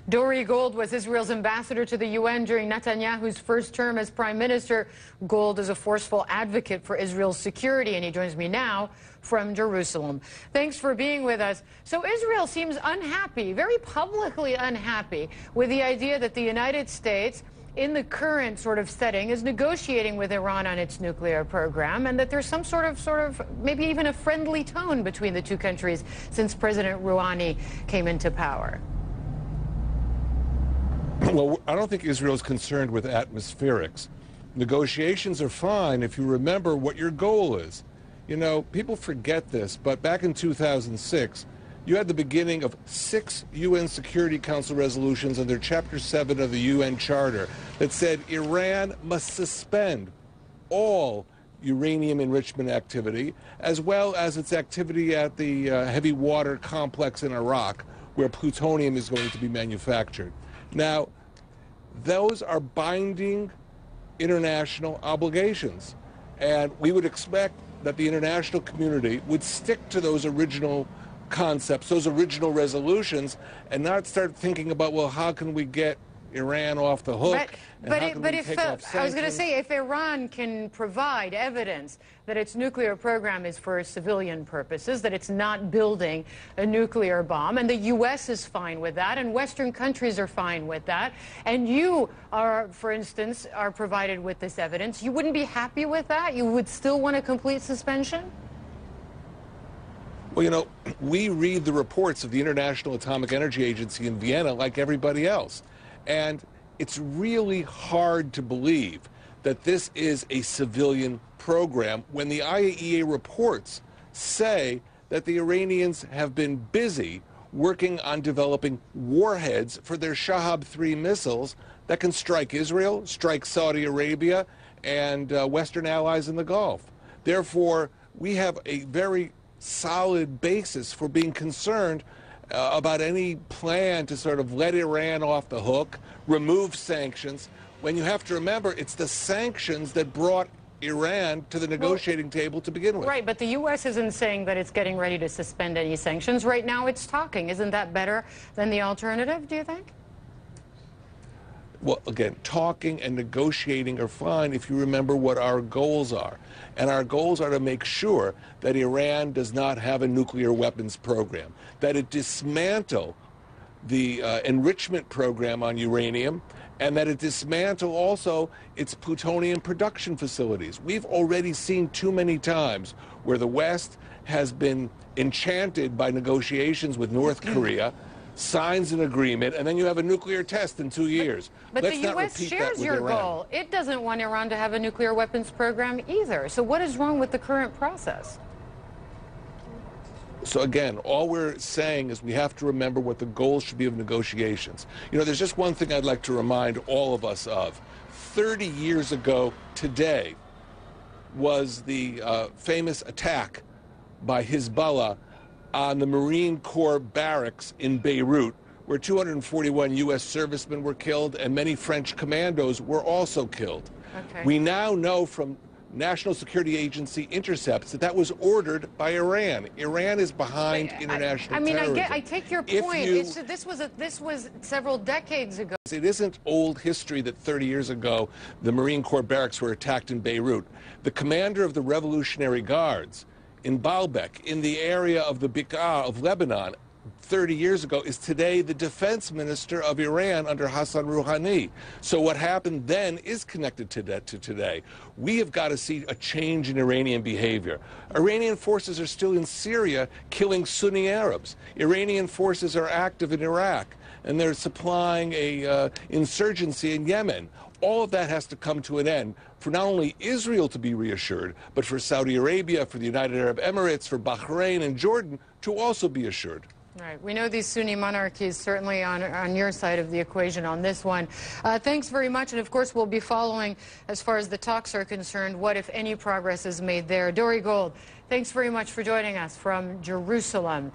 Dore Gold was Israel's ambassador to the UN during Netanyahu's first term as prime minister. Gold is a forceful advocate for Israel's security, and he joins me now from Jerusalem. Thanks for being with us. So Israel seems unhappy, very publicly unhappy, with the idea that the United States, in the current sort of setting, is negotiating with Iran on its nuclear program, and that there's some sort of maybe even a friendly tone between the two countries since President Rouhani came into power. Well, I don't think Israel is concerned with atmospherics. Negotiations are fine if you remember what your goal is. You know, people forget this, but back in 2006, you had the beginning of 6 UN Security Council resolutions under Chapter 7 of the UN Charter that said Iran must suspend all uranium enrichment activity, as well as its activity at the heavy water complex in Iraq, where plutonium is going to be manufactured. Now, those are binding international obligations, and we would expect that the international community would stick to those original concepts, those original resolutions, and not start thinking about, well, how can we get Iran off the hook? But if I was going to say, if Iran can provide evidence that its nuclear program is for civilian purposes, that it's not building a nuclear bomb, and the U.S. is fine with that, and Western countries are fine with that, and you are, for instance, are provided with this evidence, you wouldn't be happy with that? You would still want a complete suspension? Well, you know, we read the reports of the International Atomic Energy Agency in Vienna like everybody else. And it's really hard to believe that this is a civilian program when the IAEA reports say that the Iranians have been busy working on developing warheads for their Shahab-3 missiles that can strike Israel, strike Saudi Arabia, and Western allies in the Gulf. Therefore, we have a very solid basis for being concerned about any plan to sort of let Iran off the hook, remove sanctions, when you have to remember it's the sanctions that brought Iran to the negotiating table to begin with. Right, but the U.S. isn't saying that it's getting ready to suspend any sanctions. Right now it's talking. Isn't that better than the alternative, do you think? Well, again, talking and negotiating are fine if you remember what our goals are. And our goals are to make sure that Iran does not have a nuclear weapons program, that it dismantle the enrichment program on uranium, and that it dismantle also its plutonium production facilities. We've already seen too many times where the West has been enchanted by negotiations with North Korea, signs an agreement, and then you have a nuclear test in 2 years. But the U.S. shares your goal. It doesn't want Iran to have a nuclear weapons program either. So what is wrong with the current process? So again, all we're saying is we have to remember what the goals should be of negotiations. You know, there's just one thing I'd like to remind all of us of. 30 years ago today was the famous attack by Hezbollah on the Marine Corps barracks in Beirut, where 241 U.S. servicemen were killed and many French commandos were also killed. Okay. We now know from National Security Agency intercepts that that was ordered by Iran. Iran is behind international terrorism. I take your point. This was several decades ago. It isn't old history that 30 years ago the Marine Corps barracks were attacked in Beirut. The commander of the Revolutionary Guards in Baalbek, in the area of the Bekaa of Lebanon, 30 years ago, is today the defense minister of Iran under Hassan Rouhani. So what happened then is connected to that to today. We have got to see a change in Iranian behavior. Iranian forces are still in Syria killing Sunni Arabs. Iranian forces are active in Iraq, and they're supplying a insurgency in Yemen. All of that has to come to an end for not only Israel to be reassured, but for Saudi Arabia, for the United Arab Emirates, for Bahrain and Jordan to also be assured. Right. We know these Sunni monarchies certainly on your side of the equation on this one. Thanks very much. And, of course, we'll be following, as far as the talks are concerned, what, if any, progress is made there. Dore Gold, thanks very much for joining us from Jerusalem.